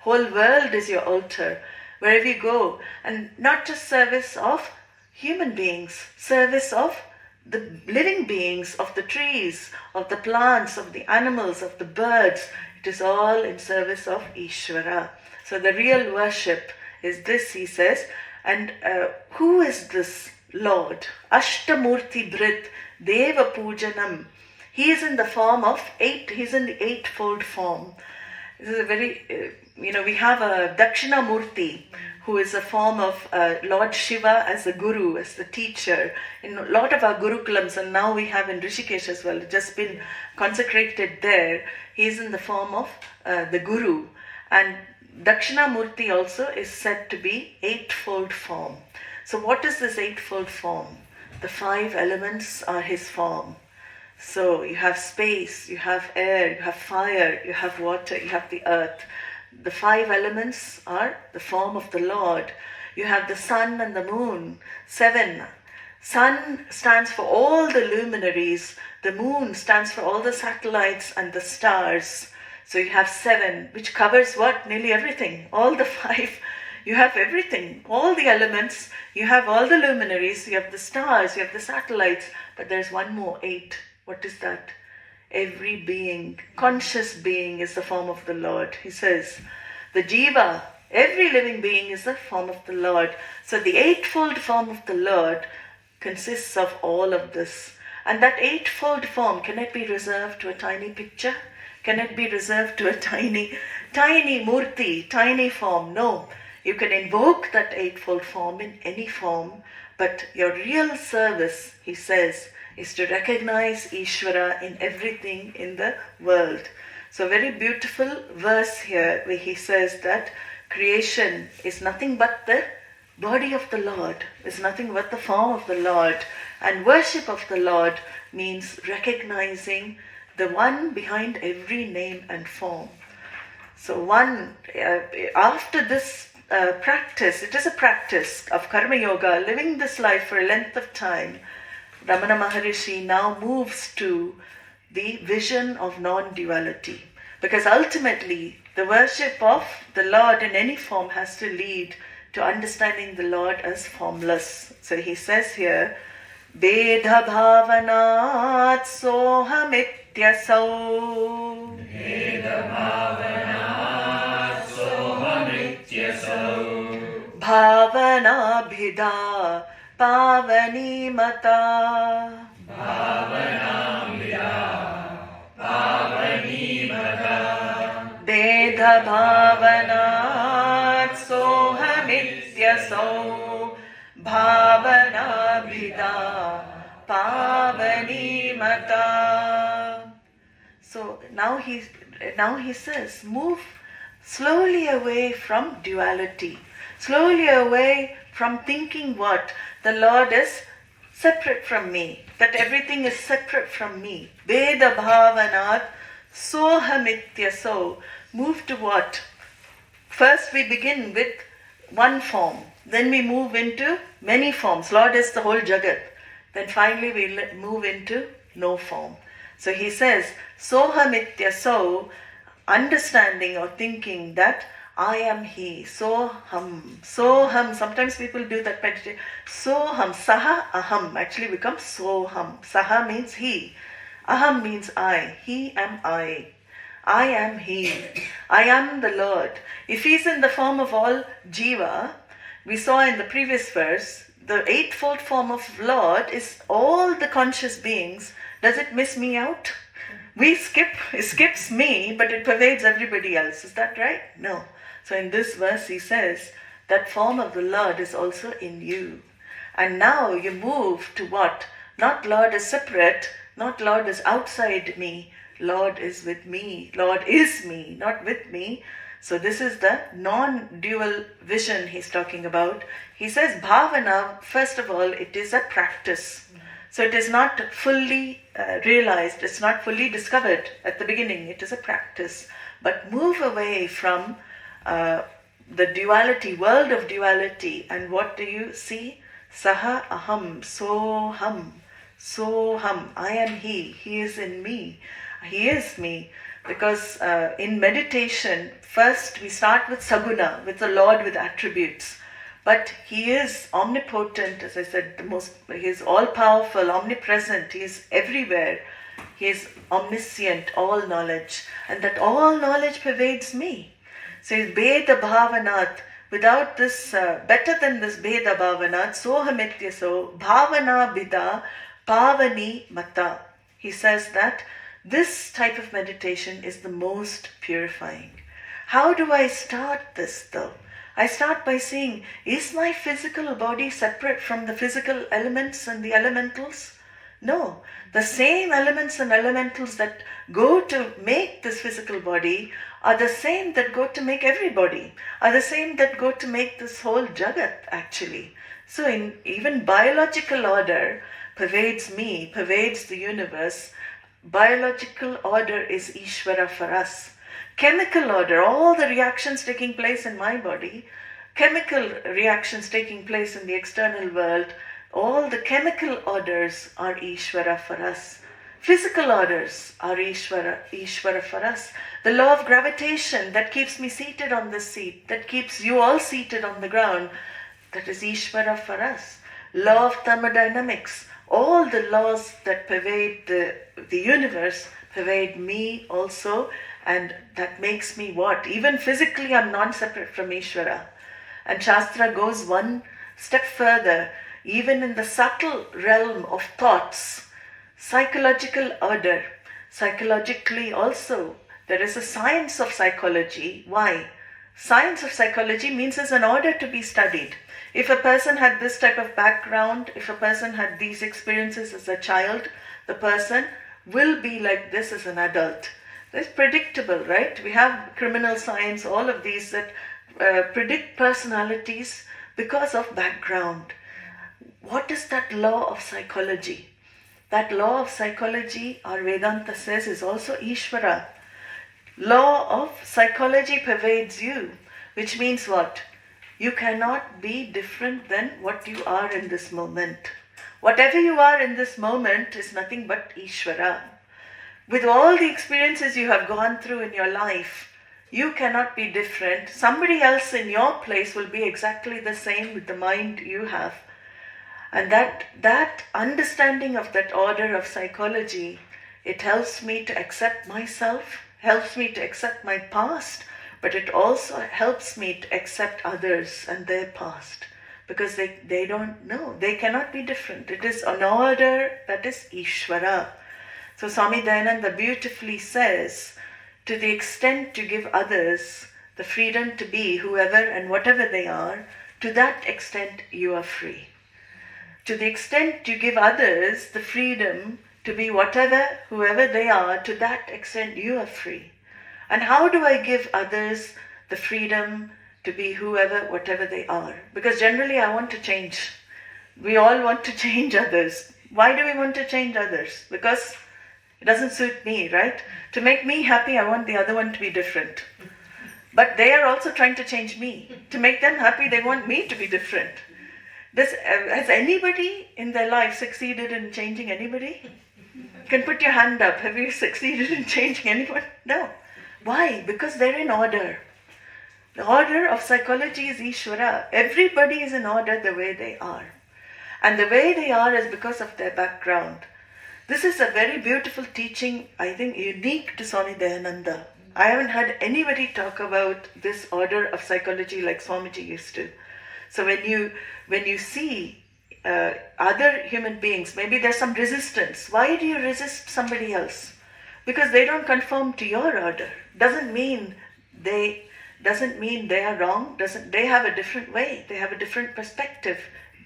Whole world is your altar. Wherever you go, and not just service of human beings, service of the living beings, of the trees, of the plants, of the animals, of the birds. It is all in service of Ishvara. So the real worship is this, he says. And who is this Lord? Ashtamurti Brit Deva Pujanam. He is in the form of he's in the eightfold form. This is a very, we have a Dakshina Murti, who is a form of Lord Shiva as a guru, as the teacher. In a lot of our gurukulams, and now we have in Rishikesh as well, just been consecrated there. He is in the form of the guru. And Dakshina Murti also is said to be eightfold form. So what is this eightfold form? The 5 elements are his form. So you have space, you have air, you have fire, you have water, you have the earth. The 5 elements are the form of the Lord. You have the sun and the moon, 7. Sun stands for all the luminaries. The moon stands for all the satellites and the stars. So you have 7, which covers what? Nearly everything. All the 5. You have everything. All the elements. You have all the luminaries. You have the stars. You have the satellites. But there's one more, 8. What is that? Every being, conscious being is the form of the Lord. He says, the Jiva, every living being is the form of the Lord. So the eightfold form of the Lord consists of all of this. And that eightfold form, can it be reserved to a tiny picture? Can it be reserved to a tiny murti, tiny form? No. You can invoke that eightfold form in any form, but your real service, he says, is to recognize Ishvara in everything in the world. So very beautiful verse here where he says that creation is nothing but the body of the Lord, is nothing but the form of the Lord. And worship of the Lord means recognizing the one behind every name and form. So after this practice, it is a practice of Karma Yoga, living this life for a length of time, Ramana Maharishi now moves to the vision of non-duality. Because ultimately, the worship of the Lord in any form has to lead to understanding the Lord as formless. So he says here, Vedha Bhavanat Sohamityasau. Veda Bhavanat Sohamityasau. Bhavana Bhida Pavani Mata. Bhavana Bhida Pavani Mata. Vedha Bhavanat Sohamityasau. Bhavana Bhida Pavani Mata. So now he says, move slowly away from duality, slowly away from thinking what? The Lord is separate from me, that everything is separate from me. Veda Bhavanat Sohamityaso. Move to what? First we begin with one form, then we move into many forms. Lord is the whole Jagat. Then finally we move into no form. So he says, Sohamityaso, understanding or thinking that I am he, soham. Sometimes people do that meditation. Soham, saha, aham actually becomes soham. Saha means he. Aham means I. He am I. I am he. I am the Lord. If he's in the form of all jiva, we saw in the previous verse, the eightfold form of Lord is all the conscious beings. Does it miss me out? It skips me, but it pervades everybody else. Is that right? No. So in this verse he says, that form of the Lord is also in you. And now you move to what? Not Lord is separate, not Lord is outside me, Lord is with me. Lord is me, not with me. So this is the non-dual vision he's talking about. He says bhavana, first of all, it is a practice. So it is not fully realized, it's not fully discovered at the beginning, it is a practice. But move away from the duality, world of duality, and what do you see? Saha aham, soham, I am he is in me, he is me. Because in meditation, first we start with saguna, with the Lord with attributes. But he is omnipotent, as I said, he is all-powerful, omnipresent, he is everywhere. He is omniscient, all knowledge. And that all knowledge pervades me. So it's Veda Bhavanat. Without this, better than this Veda Bhavanat, Sohamityaso, Bhavana Bida, Pavani Mata. He says that this type of meditation is the most purifying. How do I start this though? I start by seeing, is my physical body separate from the physical elements and the elementals? No. The same elements and elementals that go to make this physical body are the same that go to make everybody, are the same that go to make this whole jagat actually. So in even biological order pervades me, pervades the universe. Biological order is Ishvara for us. Chemical order, all the reactions taking place in my body, chemical reactions taking place in the external world, all the chemical orders are Ishvara for us. Physical orders are Ishvara for us. The law of gravitation that keeps me seated on this seat, that keeps you all seated on the ground, that is Ishvara for us. Law of thermodynamics, all the laws that pervade the universe pervade me also, and that makes me what? Even physically I'm non-separate from Ishvara. And Shastra goes one step further, even in the subtle realm of thoughts, psychological order. Psychologically also, there is a science of psychology. Why? Science of psychology means there's an order to be studied. If a person had this type of background, if a person had these experiences as a child, the person will be like this as an adult. It's predictable, right? We have criminal science, all of these that predict personalities because of background. What is that law of psychology? That law of psychology, our Vedānta says, is also Ishvara. Law of psychology pervades you, which means what? You cannot be different than what you are in this moment. Whatever you are in this moment is nothing but Ishvara. With all the experiences you have gone through in your life, you cannot be different. Somebody else in your place will be exactly the same with the mind you have. And that understanding of that order of psychology, it helps me to accept myself, helps me to accept my past, but it also helps me to accept others and their past. Because they don't know, they cannot be different. It is an order that is Ishvara. So Swami Dayananda beautifully says, to the extent you give others the freedom to be whoever and whatever they are, to that extent you are free. To the extent you give others the freedom to be whatever, whoever they are, to that extent you are free. And how do I give others the freedom to be whoever, whatever they are? Because generally I want to change. We all want to change others. Why do we want to change others? Because it doesn't suit me, right? To make me happy, I want the other one to be different. But they are also trying to change me. To make them happy, they want me to be different. Has anybody in their life succeeded in changing anybody? You can put your hand up. Have you succeeded in changing anyone? No. Why? Because they're in order. The order of psychology is Ishvara. Everybody is in order the way they are. And the way they are is because of their background. This is a very beautiful teaching, I think, unique to Swami Dayananda. I haven't had anybody talk about this order of psychology like Swamiji used to. So when you see other human beings, maybe there's some resistance. Why do you resist somebody else? Because they don't conform to your order. Doesn't mean they are wrong. They have a different way. They have a different perspective.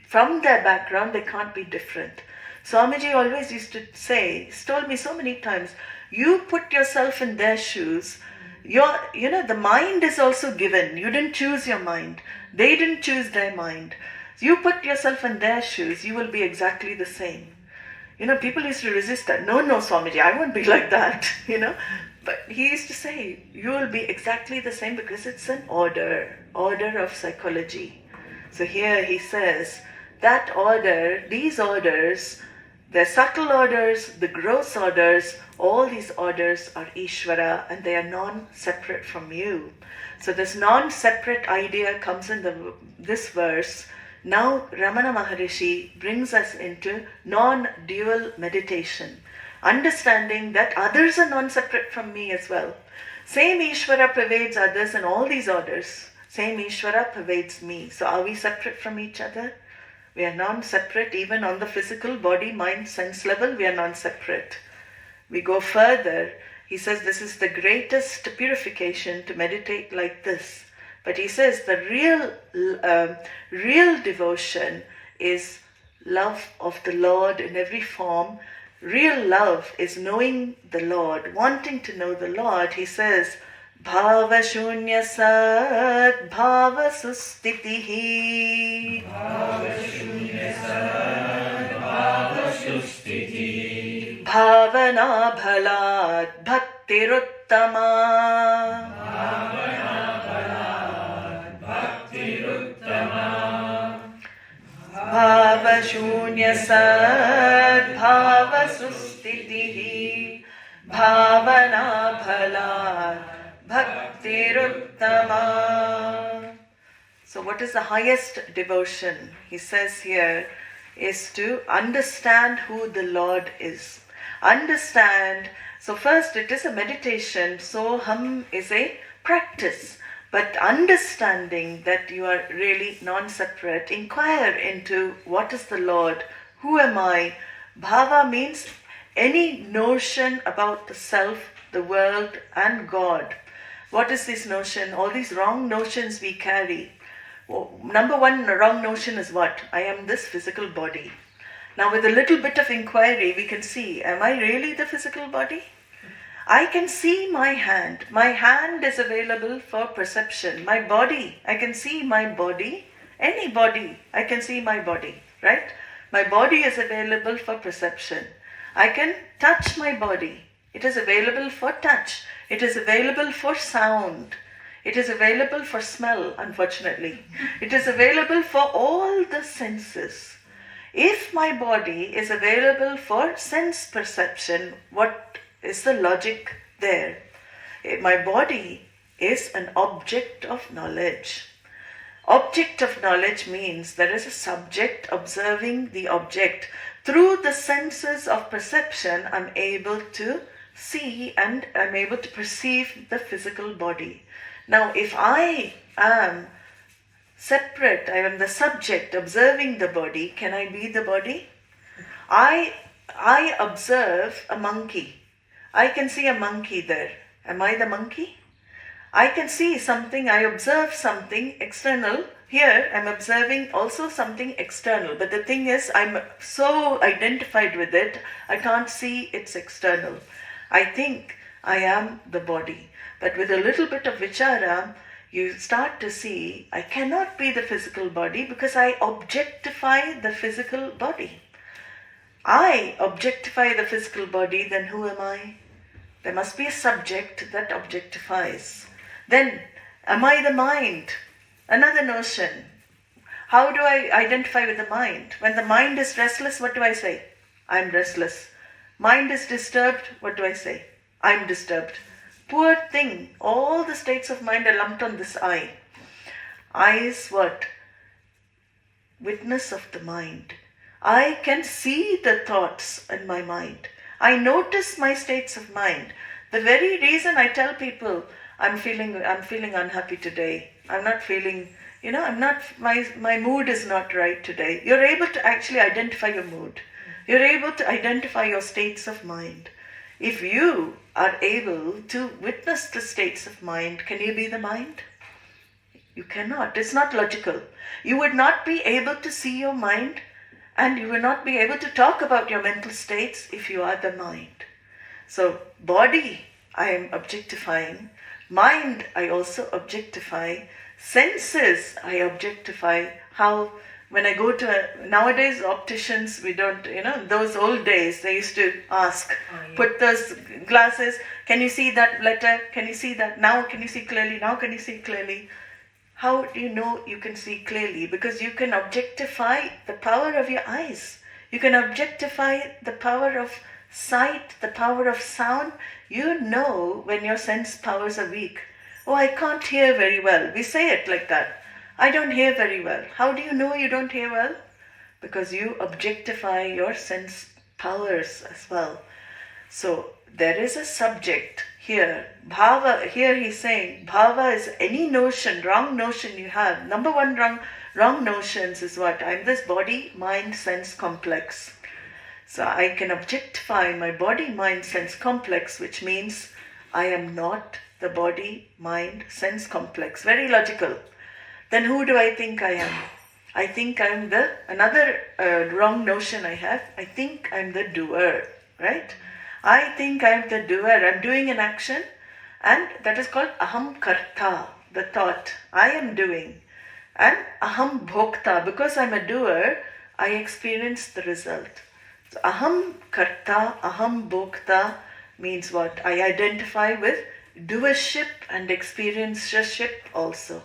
From their background, they can't be different. Swamiji always used to say, he's told me so many times, you put yourself in their shoes. The mind is also given. You didn't choose your mind. They didn't choose their mind. You put yourself in their shoes, you will be exactly the same. People used to resist that. No, Swamiji, I won't be like that, But he used to say, you will be exactly the same because it's an order of psychology. So here he says, that order, these orders, the subtle orders, the gross orders, all these orders are Ishvara and they are non-separate from you. So this non-separate idea comes in this verse. Now Ramana Maharishi brings us into non-dual meditation, understanding that others are non-separate from me as well. Same Ishvara pervades others in all these orders. Same Ishvara pervades me. So are we separate from each other? We are non-separate even on the physical body, mind, sense level. We are non-separate. We go further. He says this is the greatest purification to meditate like this. But he says the real devotion is love of the Lord in every form. Real love is knowing the Lord, wanting to know the Lord. He says, Bhava shunya sat bhava sustitihi. Bhava shunya sat bhava sustitihi. Bhavana bhalat bhaktiruttama. Bhavana bhalat bhaktiruttama. Bhava shunya sat bhava sustitihi. Bhavana bhalat bhaktiruttama. So what is the highest devotion? He says here is to understand who the Lord is. Understand. So first it is a meditation. So hum is a practice. But understanding that you are really non-separate, inquire into what is the Lord, who am I? Bhava means any notion about the self, the world and God. What is this notion? All these wrong notions we carry. Well, number one wrong notion is what? I am this physical body. Now with a little bit of inquiry we can see, am I really the physical body? I can see my hand. My hand is available for perception. My body, I can see my body. Any body, I can see my body, right? My body is available for perception. I can touch my body. It is available for touch. It is available for sound. It is available for smell, unfortunately. It is available for all the senses. If my body is available for sense perception, what is the logic there? My body is an object of knowledge. Object of knowledge means there is a subject observing the object. Through the senses of perception, I'm able to see and I'm able to perceive the physical body. Now, if I am separate, I am the subject observing the body, can I be the body? I observe a monkey. I can see a monkey there. Am I the monkey? I can see something, I observe something external. Here, I'm observing also something external. But the thing is, I'm so identified with it, I can't see its external. I think I am the body. But with a little bit of vichara, you start to see, I cannot be the physical body because I objectify the physical body. I objectify the physical body, then who am I? There must be a subject that objectifies. Then, am I the mind? Another notion. How do I identify with the mind? When the mind is restless, what do I say? I'm restless. Mind is disturbed, what do I say? I'm disturbed. Poor thing. All the states of mind are lumped on this I. I is what? Witness of the mind. I can see the thoughts in my mind. I notice my states of mind. The very reason I tell people I'm feeling unhappy today. I'm not feeling I'm not, my mood is not right today. You're able to actually identify your mood. You're able to identify your states of mind. If you are able to witness the states of mind, can you be the mind? You cannot. It's not logical. You would not be able to see your mind, and you will not be able to talk about your mental states if you are the mind. So, body, I am objectifying. Mind, I also objectify. Senses, I objectify. How, when I go to, nowadays opticians, we don't, those old days, they used to ask, put those glasses, can you see that letter? Can you see that? Now can you see clearly? Now can you see clearly? How do you know you can see clearly? Because you can objectify the power of your eyes. You can objectify the power of sight, the power of sound. You know when your sense powers are weak. Oh, I can't hear very well. We say it like that. I don't hear very well. How do you know you don't hear well? Because you objectify your sense powers as well. So there is a subject here. Bhava, here he's saying, bhava is any notion, wrong notion you have. Number one wrong notions is what? I'm this body, mind, sense complex. So I can objectify my body, mind, sense complex, which means I am not the body, mind, sense complex. Very logical. Then who do I think I am? I think I'm another wrong notion I have, I think I'm the doer, right? I think I'm the doer. I'm doing an action, and that is called aham karta, the thought. I am doing. And aham bhokta, because I'm a doer, I experience the result. So aham karta, aham bhokta means what? I identify with doership and experiencership also.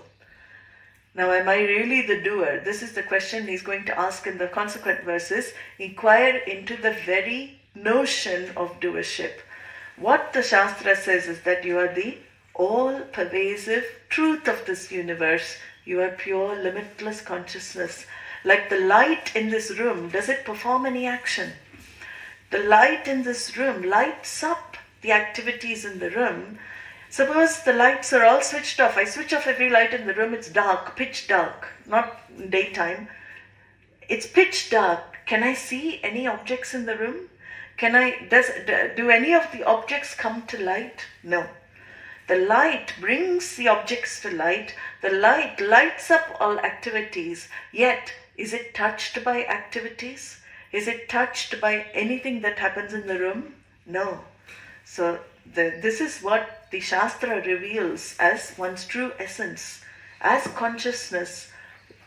Now, am I really the doer? This is the question he's going to ask in the consequent verses. Inquire into the very notion of doership. What the Shastra says is that you are the all-pervasive truth of this universe. You are pure, limitless consciousness. Like the light in this room, does it perform any action? The light in this room lights up the activities in the room. Suppose the lights are all switched off. I switch off every light in the room, it's dark, pitch dark, not daytime. It's pitch dark. Can I see any objects in the room? Do any of the objects come to light? No. The light brings the objects to light. The light lights up all activities. Yet, is it touched by activities? Is it touched by anything that happens in the room? No. So, this is what the Shastra reveals as one's true essence, as consciousness.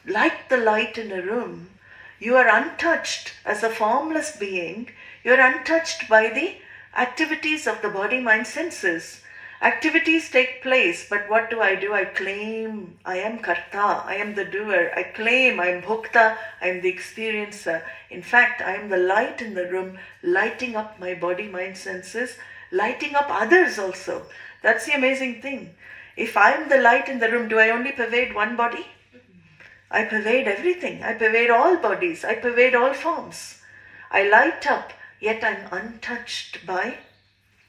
Like the light in a room, you are untouched as a formless being. You are untouched by the activities of the body, mind, senses. Activities take place, but what do? I claim I am karta, I am the doer. I claim I am bhokta, I am the experiencer. In fact, I am the light in the room, lighting up my body, mind, senses, lighting up others also. That's the amazing thing. If I am the light in the room, do I only pervade one body? I pervade everything. I pervade all bodies. I pervade all forms. I light up, yet I'm untouched by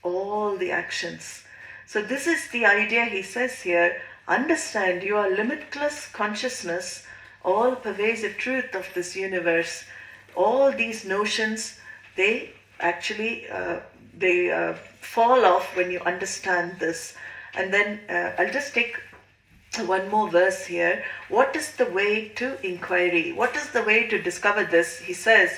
all the actions. So this is the idea he says here. Understand, you are limitless consciousness, all pervasive truth of this universe. All these notions, they actually fall off when you understand this. And then I'll just take one more verse here. What is the way to inquiry? What is the way to discover this? He says,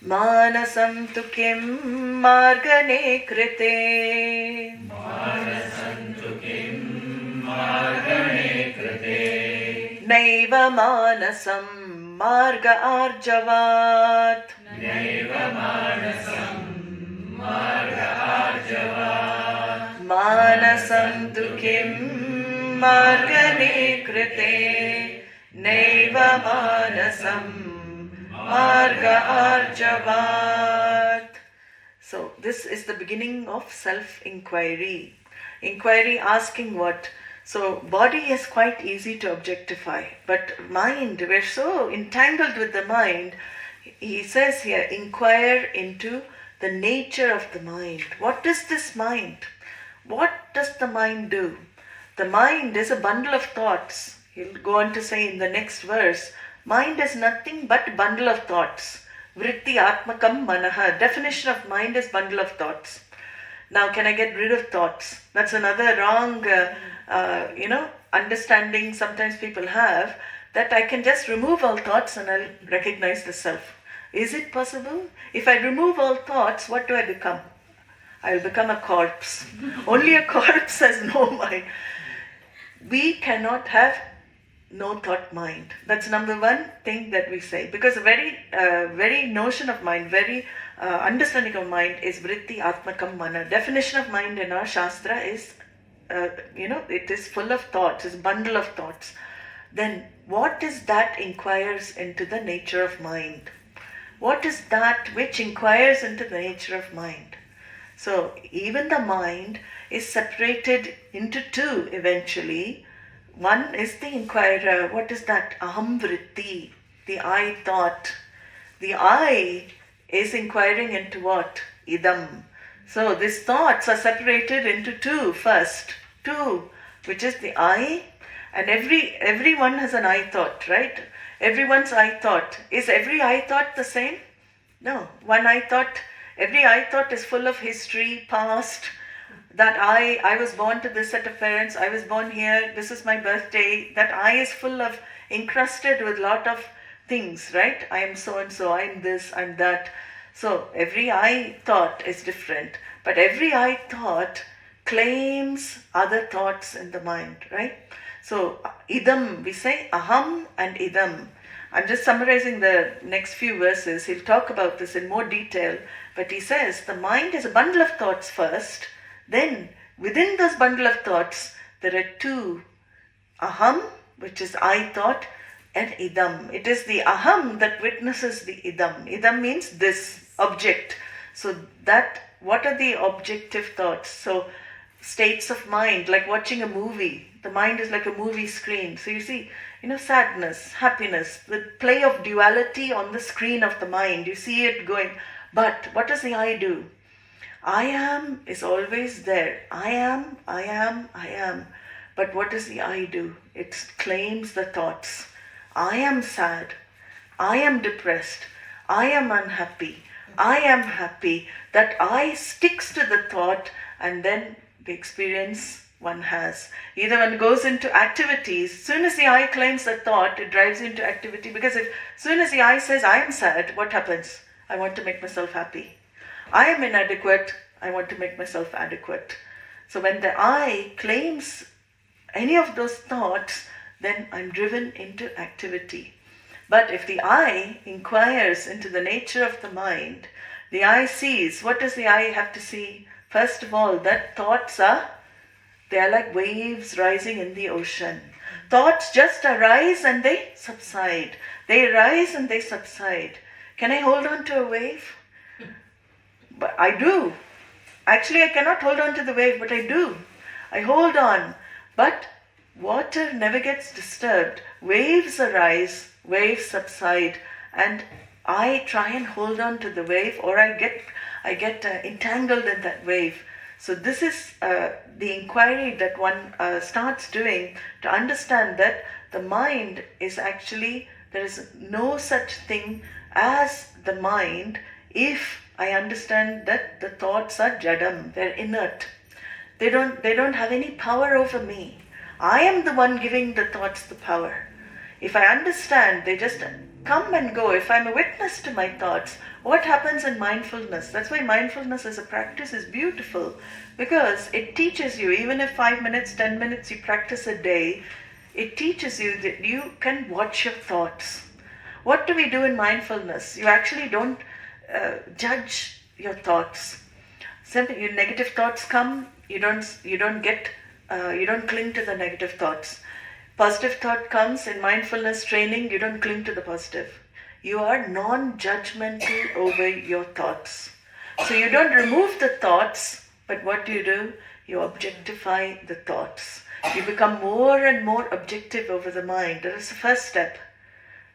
Manasam tu kim margane krite. Manasam tu kim margane krite. Naiva manasam marga arjavat. Naiva manasam marga arjavat. Manasam tu kim margane krite. Naiva manasam marga arjavat. So this is the beginning of self-inquiry. Inquiry asking what? So body is quite easy to objectify, but mind, we're so entangled with the mind. He says here, inquire into the nature of the mind. What is this mind? What does the mind do? The mind is a bundle of thoughts. He'll go on to say in the next verse, mind is nothing but bundle of thoughts. Vritti atmakam manaha. Definition of mind is bundle of thoughts. Now, can I get rid of thoughts? That's another wrong, understanding sometimes people have, that I can just remove all thoughts and I'll recognize the self. Is it possible? If I remove all thoughts, what do I become? I'll become a corpse. Only a corpse has no mind. We cannot have no thought mind. That's number one thing that we say. Because the very notion of mind, very understanding of mind is vritti atmakam mana. Definition of mind in our Shastra is, it is full of thoughts, it's a bundle of thoughts. Then what is that inquires into the nature of mind? What is that which inquires into the nature of mind? So even the mind is separated into two eventually. One is the inquirer. What is that? Aham vritti, the I thought. The I is inquiring into what? Idam. So these thoughts are separated into two first. Two, which is the I, and everyone has an I thought, right? Everyone's I thought. Is every I thought the same? No. One I thought, every I thought is full of history, past, that I was born to this set of parents, I was born here, this is my birthday. That I is full of, encrusted with lot of things, right? I am so and so, I am this, I am that. So every I thought is different. But every I thought claims other thoughts in the mind, right? So idam, we say aham and idam. I'm just summarizing the next few verses. He'll talk about this in more detail. But he says the mind is a bundle of thoughts first. Then within this bundle of thoughts, there are two. Aham, which is I thought, and idam. It is the aham that witnesses the idam. Idam means this object. So that, what are the objective thoughts? So states of mind, like watching a movie. The mind is like a movie screen. So you see, sadness, happiness, the play of duality on the screen of the mind. You see it going. But what does the I do? I am is always there. I am, I am, I am. But what does the I do? It claims the thoughts. I am sad. I am depressed. I am unhappy. I am happy. That I sticks to the thought, and then the experience one has. Either one goes into activities. As soon as the I claims the thought, it drives into activity. Because as soon as the I says, I am sad, what happens? I want to make myself happy. I am inadequate, I want to make myself adequate. So when the I claims any of those thoughts, then I'm driven into activity. But if the I inquires into the nature of the mind, the I sees. What does the I have to see? First of all, that thoughts they are like waves rising in the ocean. Thoughts just arise and they subside. They rise and they subside. Can I hold on to a wave? But I do. Actually, I cannot hold on to the wave, but I do. I hold on. But water never gets disturbed. Waves arise, waves subside, and I try and hold on to the wave, or I get entangled in that wave. So this is the inquiry that one starts doing to understand that the mind is actually, there is no such thing as the mind if I understand that the thoughts are jadam, they're inert. They don't have any power over me. I am the one giving the thoughts the power. If I understand, they just come and go. If I'm a witness to my thoughts, what happens in mindfulness? That's why mindfulness as a practice is beautiful, because it teaches you, even if 5 minutes, 10 minutes you practice a day, it teaches you that you can watch your thoughts. What do we do in mindfulness? You actually don't judge your thoughts. Simply, your negative thoughts come, you don't cling to the negative thoughts. Positive thought comes in mindfulness training, you don't cling to the positive. You are non-judgmental over your thoughts. So you don't remove the thoughts, but what do? You objectify the thoughts. You become more and more objective over the mind. That is the first step.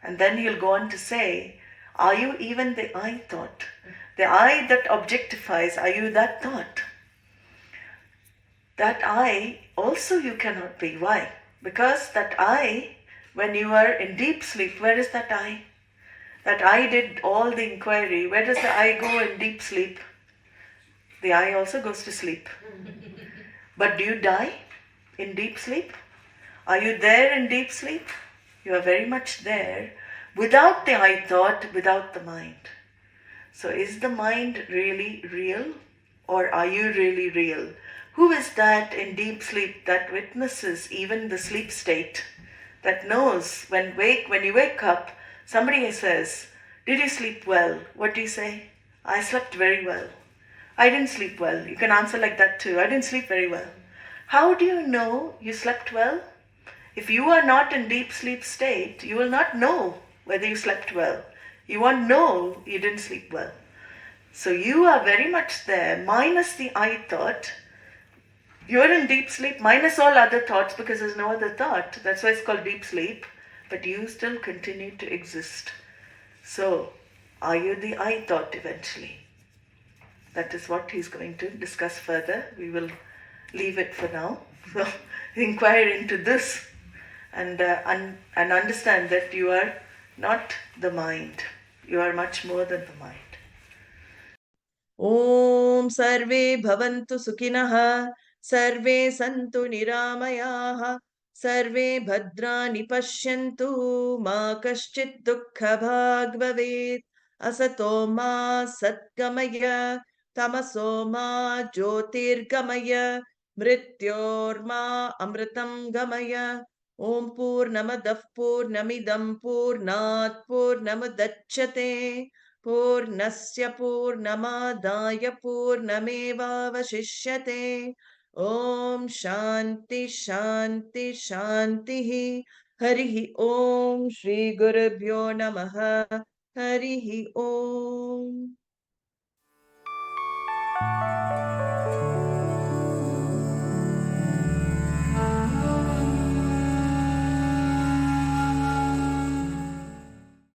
And then you'll go on to say, are you even the I thought? The I that objectifies, are you that thought? That I also you cannot be. Why? Because that I, when you are in deep sleep, where is that I? That I did all the inquiry. Where does the I go in deep sleep? The I also goes to sleep. But do you die in deep sleep? Are you there in deep sleep? You are very much there without the I thought, without the mind. So is the mind really real? Or are you really real? Who is that in deep sleep that witnesses even the sleep state? That knows when you wake up, somebody says, "Did you sleep well?" What do you say? "I slept very well." "I didn't sleep well." You can answer like that too. "I didn't sleep very well." How do you know you slept well? If you are not in deep sleep state, you will not know whether you slept well. You won't know you didn't sleep well. So you are very much there, minus the I thought. You're in deep sleep, minus all other thoughts, because there's no other thought. That's why it's called deep sleep. But you still continue to exist. So, are you the I thought eventually? That is what he's going to discuss further. We will leave it for now. So, inquire into this and understand that you are not the mind. You are much more than the mind. ॐ सर्वे भवन्तु सुखिनः सर्वे सन्तु निरामयाः सर्वे भद्राणि पश्यन्तु मा कश्चित् दुःखभाग् भवेत् असतो मा सद्गमय तमसो मा ज्योतिर्गमय मृत्योर्मा अमृतं गमय ॐ पूर्णमदः पूर्णमिदं पूर्णात् पूर्णमुदच्यते पूर्णस्य पूर्णमादाय पूर्णमेवावशिष्यते ॐ शान्ति शान्ति शान्तिः हरिः ॐ श्रीगुरुभ्यो नमः हरिः ॐ